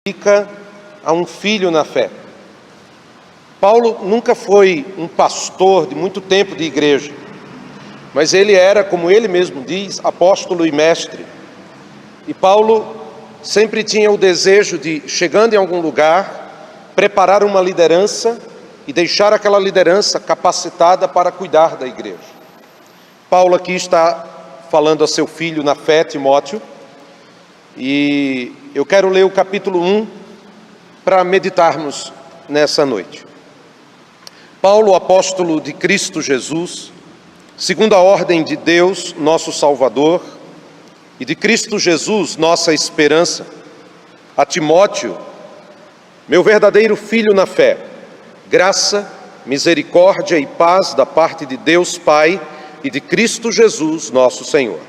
dedica a um filho na fé. Paulo nunca foi um pastor de muito tempo de igreja, mas ele era, como ele mesmo diz, apóstolo e mestre. E Paulo sempre tinha o desejo de, chegando em algum lugar, preparar uma liderança e deixar aquela liderança capacitada para cuidar da igreja. Paulo aqui está falando a seu filho na fé, Timóteo, e eu quero ler o capítulo 1 para meditarmos nessa noite. Paulo, apóstolo de Cristo Jesus, segundo a ordem de Deus, nosso Salvador, e de Cristo Jesus, nossa esperança, a Timóteo, meu verdadeiro filho na fé, graça, misericórdia e paz da parte de Deus Pai e de Cristo Jesus, nosso Senhor.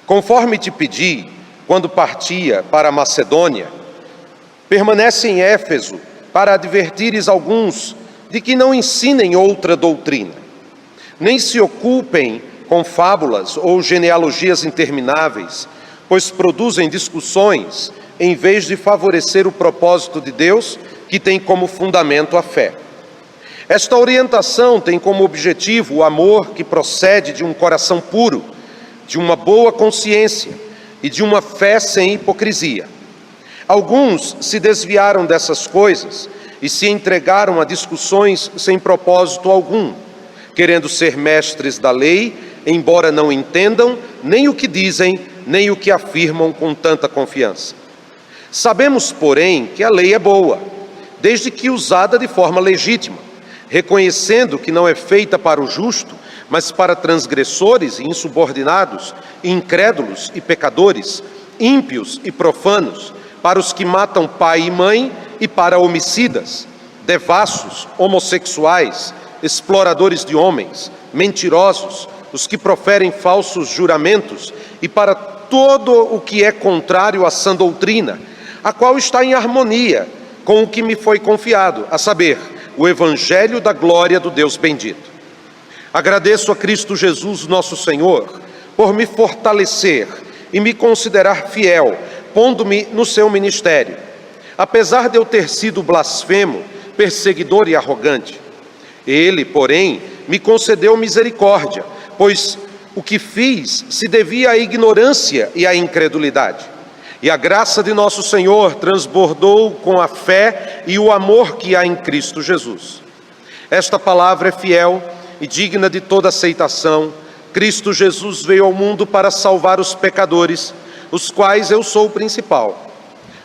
Conforme te pedi, quando partia para a Macedônia, permanece em Éfeso para advertires alguns de que não ensinem outra doutrina, nem se ocupem com fábulas ou genealogias intermináveis, pois produzem discussões em vez de favorecer o propósito de Deus, que tem como fundamento a fé. Esta orientação tem como objetivo o amor que procede de um coração puro, de uma boa consciência e de uma fé sem hipocrisia. Alguns se desviaram dessas coisas e se entregaram a discussões sem propósito algum, querendo ser mestres da lei, embora não entendam nem o que dizem, nem o que afirmam com tanta confiança. Sabemos, porém, que a lei é boa, desde que usada de forma legítima, reconhecendo que não é feita para o justo, mas para transgressores e insubordinados, incrédulos e pecadores, ímpios e profanos, para os que matam pai e mãe e para homicidas, devassos, homossexuais, exploradores de homens, mentirosos, os que proferem falsos juramentos e para todo o que é contrário à sã doutrina, a qual está em harmonia com o que me foi confiado, a saber, o Evangelho da glória do Deus bendito. Agradeço a Cristo Jesus, nosso Senhor, por me fortalecer e me considerar fiel, pondo-me no seu ministério. Apesar de eu ter sido blasfemo, perseguidor e arrogante, ele, porém, me concedeu misericórdia, pois o que fiz se devia à ignorância e à incredulidade. E a graça de nosso Senhor transbordou com a fé e o amor que há em Cristo Jesus. Esta palavra é fiel e digna de toda aceitação. Cristo Jesus veio ao mundo para salvar os pecadores, os quais eu sou o principal.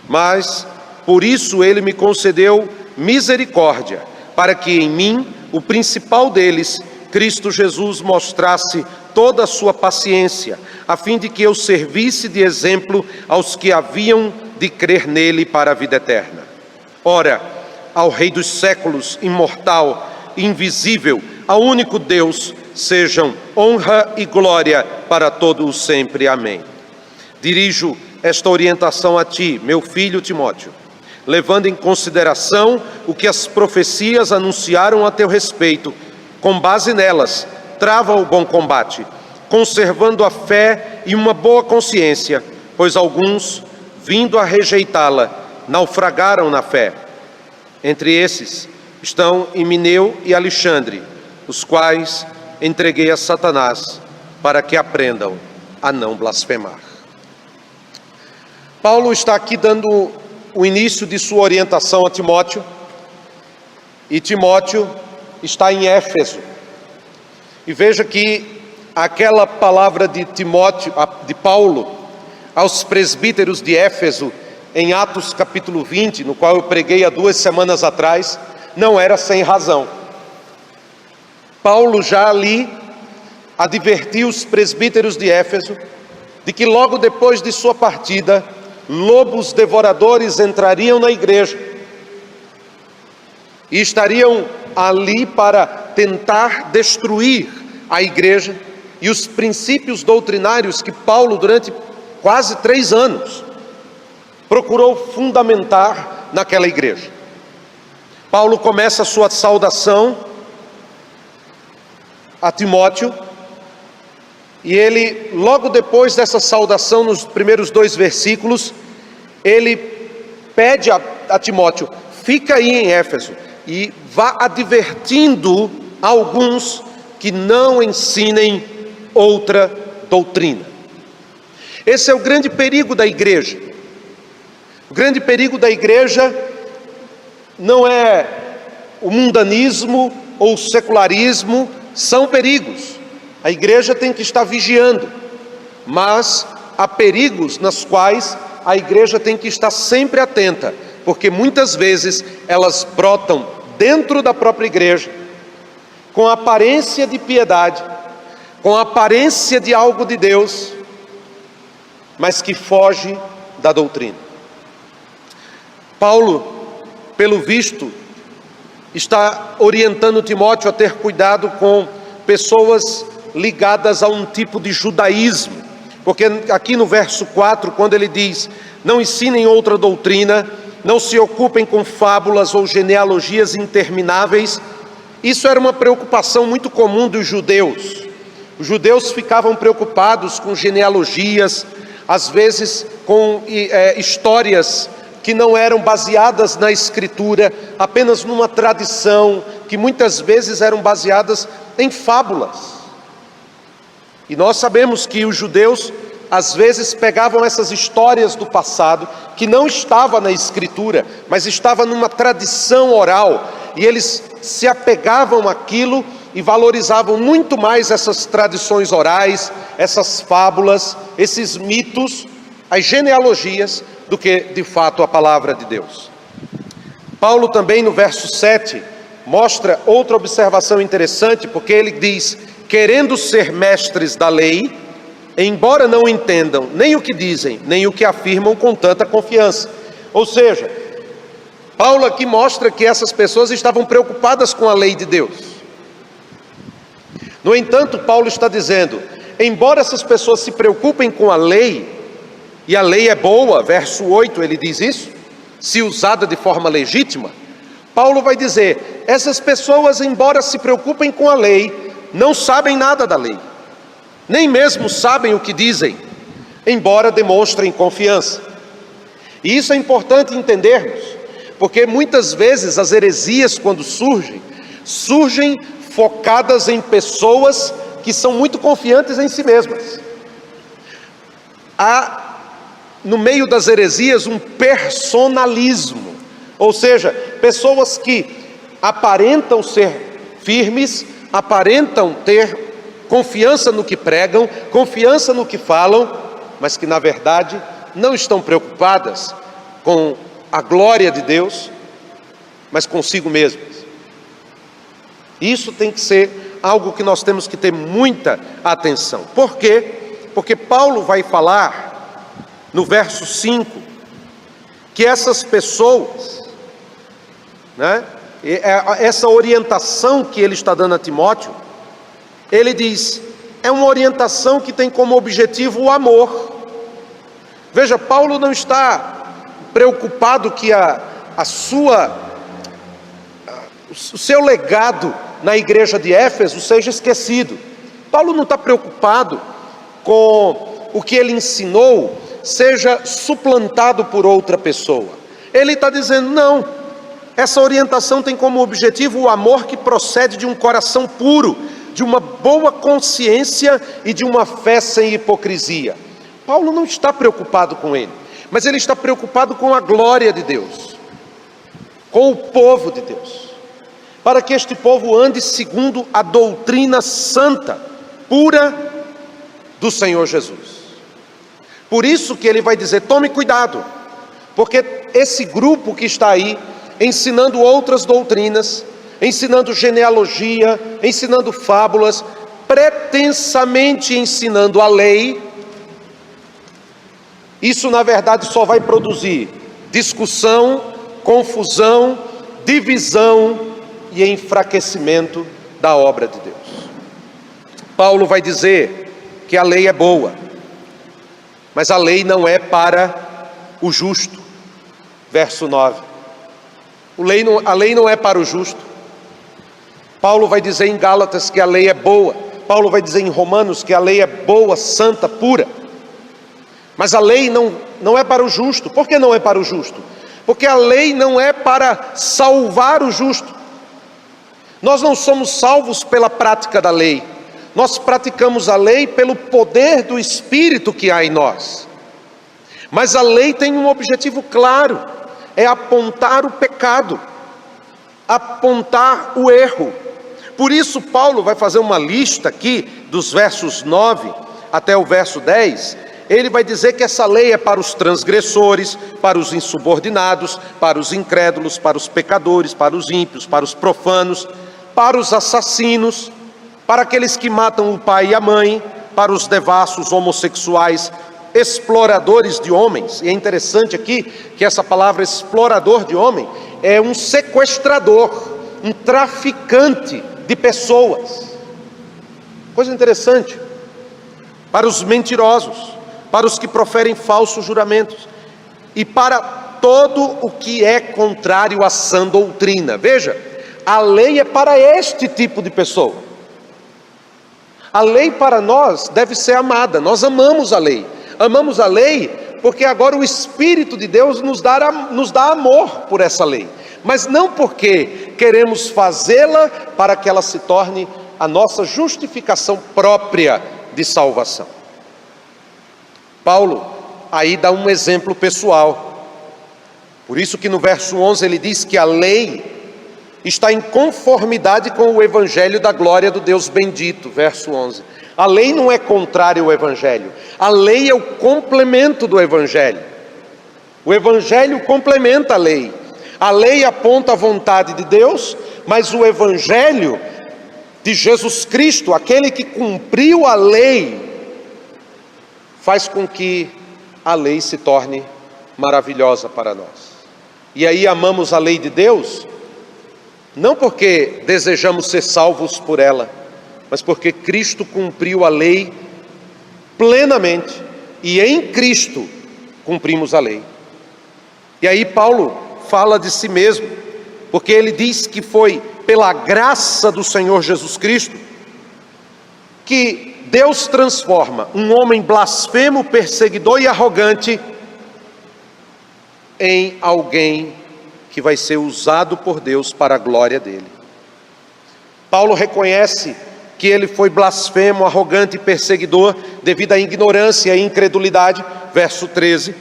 Mas, por isso, ele me concedeu misericórdia, para que em mim, o principal deles, Cristo Jesus, mostrasse toda a sua paciência, a fim de que eu servisse de exemplo aos que haviam de crer nele para a vida eterna. Ora, ao Rei dos séculos, imortal, invisível, ao único Deus, sejam honra e glória para todo o sempre. Amém. Dirijo esta orientação a ti, meu filho Timóteo, levando em consideração o que as profecias anunciaram a teu respeito. Com base nelas, trava o bom combate, conservando a fé e uma boa consciência, pois alguns, vindo a rejeitá-la, naufragaram na fé. Entre esses estão Himeneu e Alexandre, os quais entreguei a Satanás para que aprendam a não blasfemar. Paulo está aqui dando o início de sua orientação a Timóteo, e Timóteo está em Éfeso. E veja que aquela palavra de Timóteo, de Paulo, aos presbíteros de Éfeso, em Atos capítulo 20, no qual eu preguei há 2 semanas atrás, não era sem razão. Paulo já ali advertiu os presbíteros de Éfeso de que logo depois de sua partida, lobos devoradores entrariam na igreja e estariam ali para tentar destruir a igreja e os princípios doutrinários que Paulo, durante quase 3 anos, procurou fundamentar naquela igreja. Paulo começa a sua saudação a Timóteo, e ele, logo depois dessa saudação, nos primeiros 2 versículos, ele pede a Timóteo, fica aí em Éfeso e vá advertindo alguns que não ensinem outra doutrina. Esse é o grande perigo da igreja. O grande perigo da igreja não é o mundanismo ou o secularismo, são perigos. A igreja tem que estar vigiando, mas há perigos nas quais a igreja tem que estar sempre atenta, porque muitas vezes elas brotam dentro da própria igreja, com a aparência de piedade, com a aparência de algo de Deus, mas que foge da doutrina. Paulo, pelo visto, está orientando Timóteo a ter cuidado com pessoas ligadas a um tipo de judaísmo, porque aqui no verso 4, quando ele diz, não ensinem outra doutrina, não se ocupem com fábulas ou genealogias intermináveis, isso era uma preocupação muito comum dos judeus. Os judeus ficavam preocupados com genealogias, às vezes com histórias que não eram baseadas na escritura, apenas numa tradição, que muitas vezes eram baseadas em fábulas. E nós sabemos que os judeus, às vezes, pegavam essas histórias do passado, que não estava na escritura, mas estava numa tradição oral, e eles se apegavam àquilo e valorizavam muito mais essas tradições orais, essas fábulas, esses mitos, as genealogias, do que de fato a palavra de Deus. Paulo também no verso 7 mostra outra observação interessante, porque ele diz, querendo ser mestres da lei, embora não entendam nem o que dizem, nem o que afirmam com tanta confiança. Ou seja, Paulo aqui mostra que essas pessoas estavam preocupadas com a lei de Deus. No entanto, Paulo está dizendo, embora essas pessoas se preocupem com a lei, e a lei é boa, verso 8 ele diz isso, se usada de forma legítima, Paulo vai dizer, essas pessoas, embora se preocupem com a lei, não sabem nada da lei, nem mesmo sabem o que dizem, embora demonstrem confiança. E isso é importante entendermos, porque muitas vezes as heresias, quando surgem focadas em pessoas que são muito confiantes em si mesmas. Há no meio das heresias um personalismo, ou seja, pessoas que aparentam ser firmes, aparentam ter confiança no que pregam, confiança no que falam, mas que na verdade não estão preocupadas com a glória de Deus, mas consigo mesmas. Isso tem que ser algo que nós temos que ter muita atenção. Por quê? Porque Paulo vai falar no verso 5, que essas pessoas, essa orientação que ele está dando a Timóteo, ele diz, é uma orientação que tem como objetivo o amor. Veja, Paulo não está preocupado que o seu legado na igreja de Éfeso seja esquecido. Paulo não está preocupado com o que ele ensinou seja suplantado por outra pessoa. Ele está dizendo, não, essa orientação tem como objetivo o amor que procede de um coração puro, de uma boa consciência e de uma fé sem hipocrisia. Paulo não está preocupado com ele, mas ele está preocupado com a glória de Deus, com o povo de Deus, para que este povo ande segundo a doutrina santa, pura do Senhor Jesus. Por isso que ele vai dizer, tome cuidado, porque esse grupo que está aí, ensinando outras doutrinas, ensinando genealogia, ensinando fábulas, pretensamente ensinando a lei, isso na verdade só vai produzir discussão, confusão, divisão e enfraquecimento da obra de Deus. Paulo vai dizer que a lei é boa, mas a lei não é para o justo. Verso 9. A lei não é para o justo. Paulo vai dizer em Gálatas que a lei é boa. Paulo vai dizer em Romanos que a lei é boa, santa, pura. Mas a lei não é para o justo. Por que não é para o justo? porque a lei não é para salvar o justo. Nós não somos salvos pela prática da lei, nós praticamos a lei pelo poder do Espírito que há em nós. Mas a lei tem um objetivo claro, é apontar o pecado, apontar o erro. Por isso Paulo vai fazer uma lista aqui, dos versos 9 até o verso 10, ele vai dizer que essa lei é para os transgressores, para os insubordinados, para os incrédulos, para os pecadores, para os ímpios, para os profanos, para os assassinos, para aqueles que matam o pai e a mãe, para os devassos, homossexuais, exploradores de homens. E é interessante aqui que essa palavra explorador de homem é um sequestrador, um traficante de pessoas. Coisa interessante. Para os mentirosos, para os que proferem falsos juramentos e para todo o que é contrário à sã doutrina. Veja, a lei é para este tipo de pessoa. A lei para nós deve ser amada. Nós amamos a lei. Amamos a lei porque agora o Espírito de Deus nos dá amor por essa lei. Mas não porque queremos fazê-la para que ela se torne a nossa justificação própria de salvação. Paulo aí dá um exemplo pessoal. Por isso que no verso 11 ele diz que a lei está em conformidade com o Evangelho da glória do Deus bendito. Verso 11. A lei não é contrária ao Evangelho. A lei é o complemento do Evangelho. O Evangelho complementa a lei. A lei aponta a vontade de Deus, mas o Evangelho de Jesus Cristo, aquele que cumpriu a lei, faz com que a lei se torne maravilhosa para nós. E aí amamos a lei de Deus, não porque desejamos ser salvos por ela, mas porque Cristo cumpriu a lei plenamente, e em Cristo cumprimos a lei. E aí Paulo fala de si mesmo, porque ele diz que foi pela graça do Senhor Jesus Cristo que Deus transforma um homem blasfemo, perseguidor e arrogante em alguém que vai ser usado por Deus para a glória dele. Paulo reconhece que ele foi blasfemo, arrogante e perseguidor devido à ignorância e incredulidade, verso 13.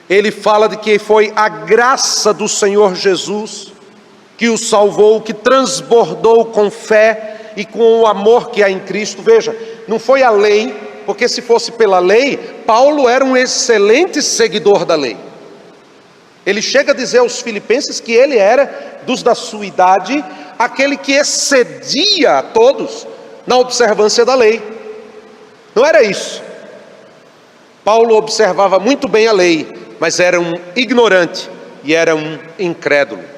Ele fala de que foi a graça do Senhor Jesus que o salvou, que transbordou com fé e com o amor que há em Cristo. Veja, não foi a lei, porque se fosse pela lei, Paulo era um excelente seguidor da lei. Ele chega a dizer aos filipenses que ele era, dos da sua idade, aquele que excedia a todos na observância da lei. Não era isso. Paulo observava muito bem a lei, mas era um ignorante e era um incrédulo.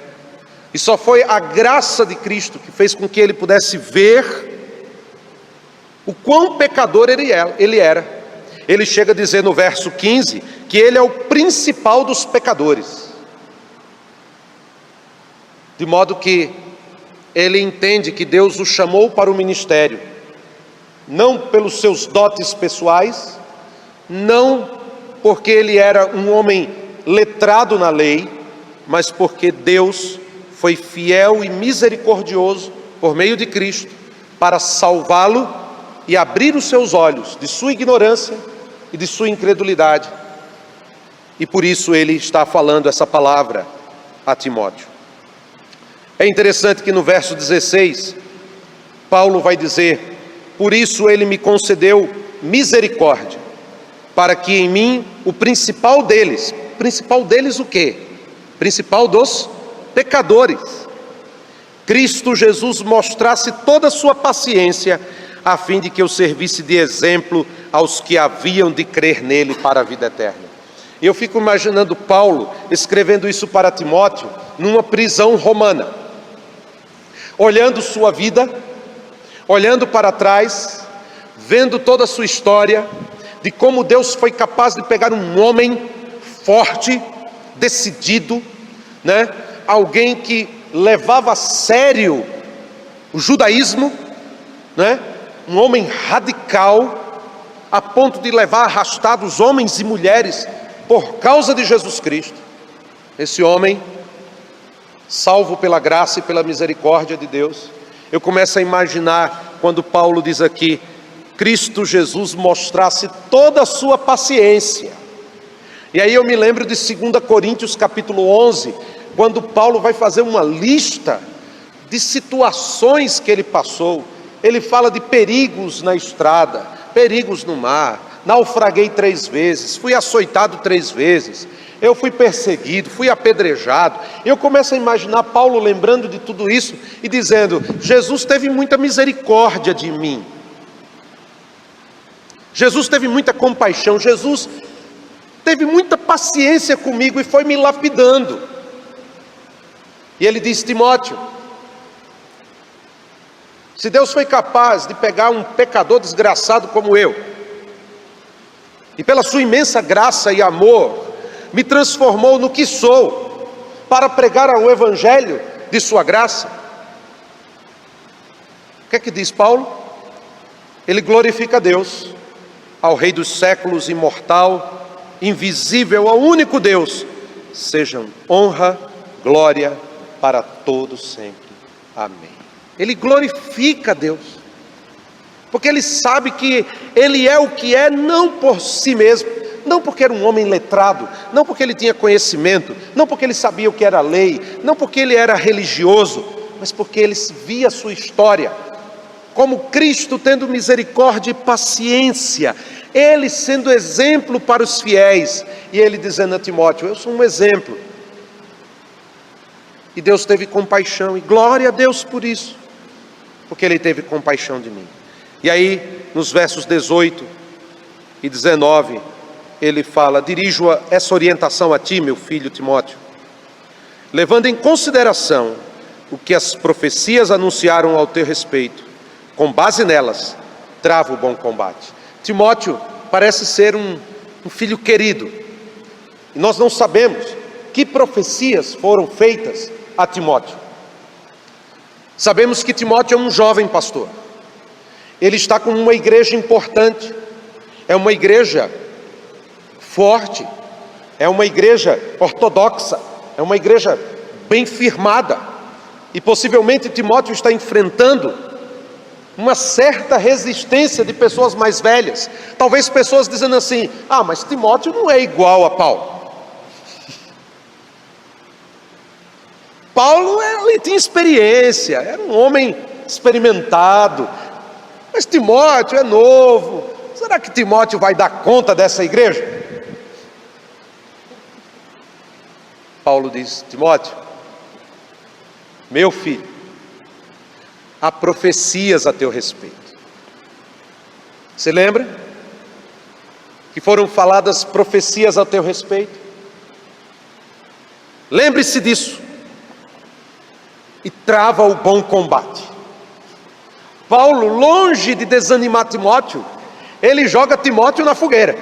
E só foi a graça de Cristo que fez com que ele pudesse ver o quão pecador ele era. Ele chega a dizer no verso 15 que ele é o principal dos pecadores. De modo que ele entende que Deus o chamou para o ministério, não pelos seus dotes pessoais, não porque ele era um homem letrado na lei, mas porque Deus foi fiel e misericordioso por meio de Cristo para salvá-lo e abrir os seus olhos de sua ignorância e de sua incredulidade. E por isso ele está falando essa palavra a Timóteo. É interessante que no verso 16, Paulo vai dizer: por isso ele me concedeu misericórdia, para que em mim o principal deles o quê? Principal dos pecadores, Cristo Jesus mostrasse toda a sua paciência, a fim de que eu servisse de exemplo aos que haviam de crer nele para a vida eterna. E eu fico imaginando Paulo escrevendo isso para Timóteo, numa prisão romana, olhando sua vida, olhando para trás, vendo toda a sua história, de como Deus foi capaz de pegar um homem forte, decidido, alguém que levava a sério o judaísmo, um homem radical, a ponto de levar arrastados homens e mulheres por causa de Jesus Cristo. esse homem, salvo pela graça e pela misericórdia de Deus, eu começo a imaginar quando Paulo diz aqui, Cristo Jesus mostrasse toda a sua paciência. E aí eu me lembro de 2 Coríntios capítulo 11, quando Paulo vai fazer uma lista de situações que ele passou. Ele fala de perigos na estrada, perigos no mar, naufraguei 3 vezes, fui açoitado 3 vezes, eu fui perseguido, fui apedrejado. Eu começo a imaginar Paulo lembrando de tudo isso e dizendo, Jesus teve muita misericórdia de mim. Jesus teve muita compaixão, Jesus teve muita paciência comigo e foi me lapidando. E ele diz, Timóteo, se Deus foi capaz de pegar um pecador desgraçado como eu, e pela sua imensa graça e amor, me transformou no que sou, para pregar o evangelho de sua graça. O que é que diz Paulo? Ele glorifica a Deus, ao Rei dos séculos, imortal, invisível, ao único Deus, sejam honra, glória para todos sempre. Amém. Ele glorifica a Deus, porque ele sabe que ele é o que é, não por si mesmo, não porque era um homem letrado, não porque ele tinha conhecimento, não porque ele sabia o que era lei, não porque ele era religioso, mas porque ele via a sua história como Cristo tendo misericórdia e paciência, ele sendo exemplo para os fiéis, e ele dizendo a Timóteo, eu sou um exemplo. E Deus teve compaixão, e glória a Deus por isso, porque ele teve compaixão de mim. E aí, nos versos 18 e 19, ele fala, dirijo essa orientação a ti, meu filho Timóteo, levando em consideração o que as profecias anunciaram ao teu respeito, com base nelas, trava o bom combate. Timóteo parece ser um filho querido, e nós não sabemos que profecias foram feitas a Timóteo. Sabemos que Timóteo é um jovem pastor, ele está com uma igreja importante, é uma igreja forte, é uma igreja ortodoxa, é uma igreja bem firmada, e possivelmente Timóteo está enfrentando uma certa resistência de pessoas mais velhas, talvez pessoas dizendo assim, mas Timóteo não é igual a Paulo. Paulo, ele tinha experiência, era um homem experimentado, mas Timóteo é novo, será que Timóteo vai dar conta dessa igreja? Paulo diz, Timóteo, meu filho, há profecias a teu respeito. Você lembra? Que foram faladas profecias a teu respeito? Lembre-se disso. E trava o bom combate. Paulo, longe de desanimar Timóteo, ele joga Timóteo na fogueira.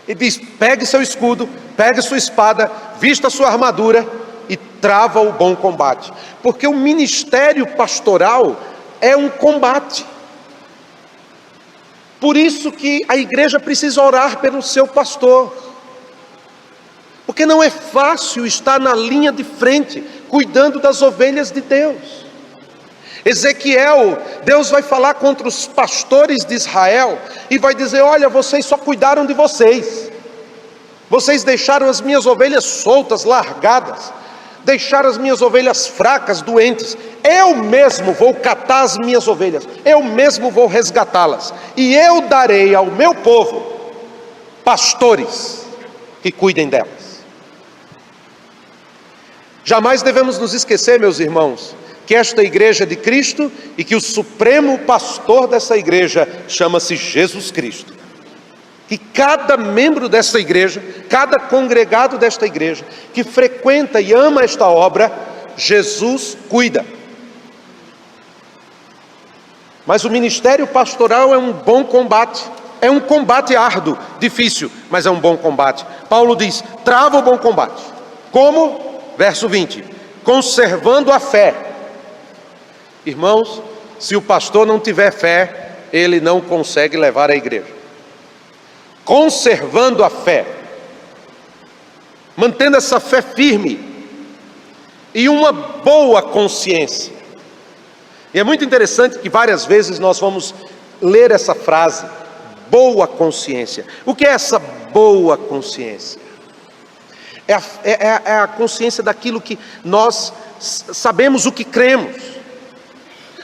E diz, pegue seu escudo, pegue sua espada, vista sua armadura, e trava o bom combate, porque o ministério pastoral é um combate. Por isso que a igreja precisa orar pelo seu pastor, porque não é fácil estar na linha de frente, cuidando das ovelhas de Deus. Ezequiel, Deus vai falar contra os pastores de Israel, e vai dizer, olha, vocês só cuidaram de vocês, vocês deixaram as minhas ovelhas soltas, largadas, deixar as minhas ovelhas fracas, doentes, eu mesmo vou catar as minhas ovelhas, eu mesmo vou resgatá-las, e eu darei ao meu povo pastores que cuidem delas. Jamais devemos nos esquecer, meus irmãos, que esta igreja é de Cristo e que o supremo pastor dessa igreja chama-se Jesus Cristo. E cada membro desta igreja, cada congregado desta igreja, que frequenta e ama esta obra, Jesus cuida. Mas o ministério pastoral é um bom combate, é um combate árduo, difícil, mas é um bom combate. Paulo diz, trava o bom combate. Como? Verso 20, conservando a fé. Irmãos, se o pastor não tiver fé, ele não consegue levar a igreja. Conservando a fé. mantendo essa fé firme e uma boa consciência. E é muito interessante que várias vezes nós vamos ler essa frase, boa consciência. O que é essa boa consciência? É a consciência daquilo que nós sabemos o que cremos.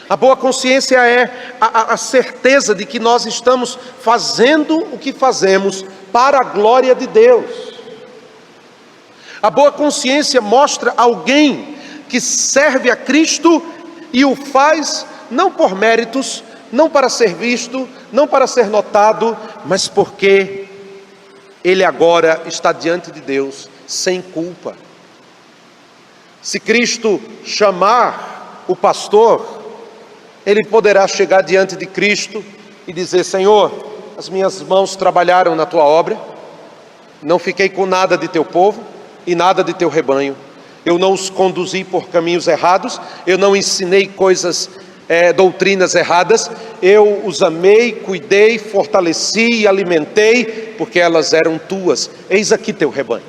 A boa consciência é a certeza de que nós estamos fazendo o que fazemos para a glória de Deus. A boa consciência mostra alguém que serve a Cristo e o faz não por méritos, não para ser visto, não para ser notado, mas porque ele agora está diante de Deus sem culpa. Se Cristo chamar o pastor, ele poderá chegar diante de Cristo e dizer: Senhor, as minhas mãos trabalharam na tua obra, não fiquei com nada de teu povo e nada de teu rebanho. Eu não os conduzi por caminhos errados, eu não ensinei doutrinas erradas, eu os amei, cuidei, fortaleci e alimentei, porque elas eram tuas. Eis aqui teu rebanho.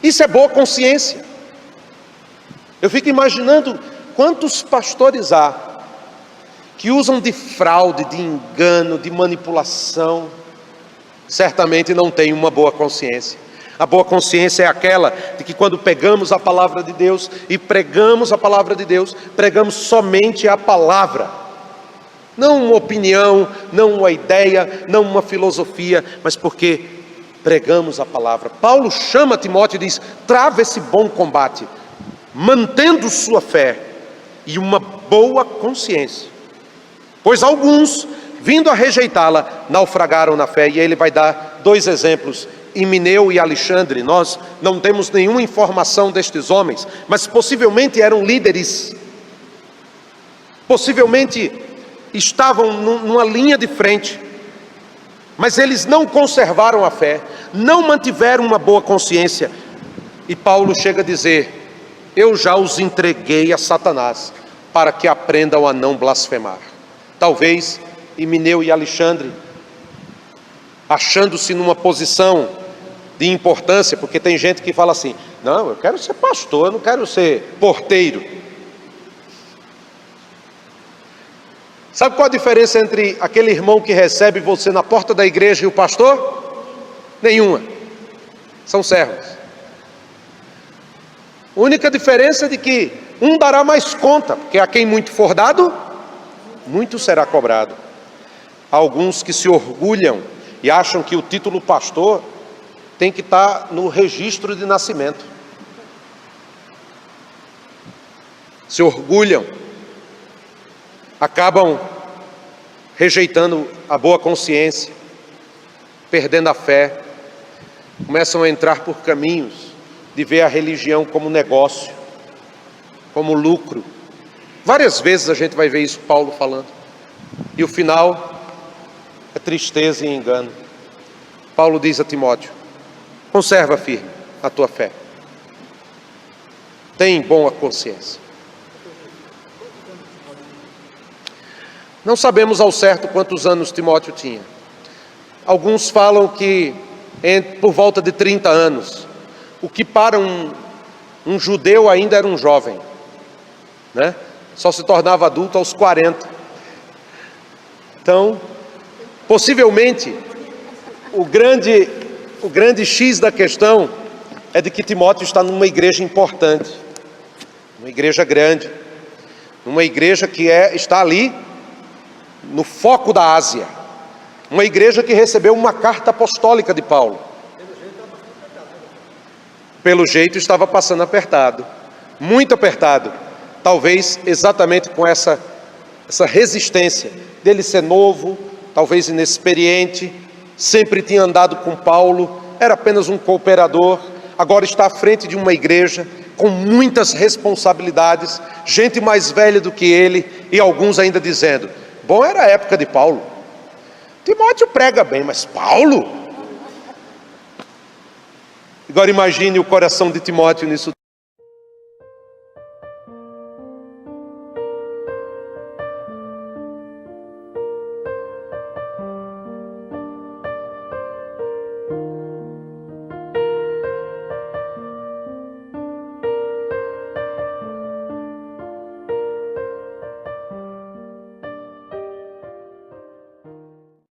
Isso é boa consciência. Eu fico imaginando quantos pastores há que usam de fraude, de engano, de manipulação, certamente não têm uma boa consciência. A boa consciência é aquela de que quando pegamos a palavra de Deus e pregamos a palavra de Deus, pregamos somente a palavra. Não uma opinião, não uma ideia, não uma filosofia, mas porque pregamos a palavra. Paulo chama Timóteo e diz: trava esse bom combate, mantendo sua fé e uma boa consciência. Pois alguns, vindo a rejeitá-la, naufragaram na fé. E aí ele vai dar dois exemplos: Himeneu e Alexandre. Nós não temos nenhuma informação destes homens, mas possivelmente eram líderes, possivelmente estavam numa linha de frente, mas eles não conservaram a fé, não mantiveram uma boa consciência. E Paulo chega a dizer: eu já os entreguei a Satanás, para que aprendam a não blasfemar. Talvez Himeneu e Alexandre, achando-se numa posição de importância, porque tem gente que fala assim: não, eu quero ser pastor, eu não quero ser porteiro. Sabe qual a diferença entre aquele irmão que recebe você na porta da igreja e o pastor? Nenhuma. São servos. A única diferença é de que um dará mais conta, porque a quem muito for dado, muito será cobrado. Há alguns que se orgulham e acham que o título pastor tem que estar no registro de nascimento. Se orgulham, acabam rejeitando a boa consciência, perdendo a fé, começam a entrar por caminhos de ver a religião como negócio, como lucro. Várias vezes a gente vai ver isso Paulo falando. E o final é tristeza e engano. Paulo diz a Timóteo: conserva firme a tua fé. Tem boa consciência. Não sabemos ao certo quantos anos Timóteo tinha. Alguns falam que por volta de 30 anos. O que para um judeu ainda era um jovem, né? Só se tornava adulto aos 40. Então, possivelmente, o grande X da questão é de que Timóteo está numa igreja importante, uma igreja grande, uma igreja que está ali no foco da Ásia, uma igreja que recebeu uma carta apostólica de Paulo. Pelo jeito estava passando apertado, muito apertado, talvez exatamente com essa resistência dele ser novo, talvez inexperiente, sempre tinha andado com Paulo, era apenas um cooperador, agora está à frente de uma igreja com muitas responsabilidades, gente mais velha do que ele, e alguns ainda dizendo: bom, era a época de Paulo, Timóteo prega bem, mas Paulo? Agora imagine o coração de Timóteo nisso.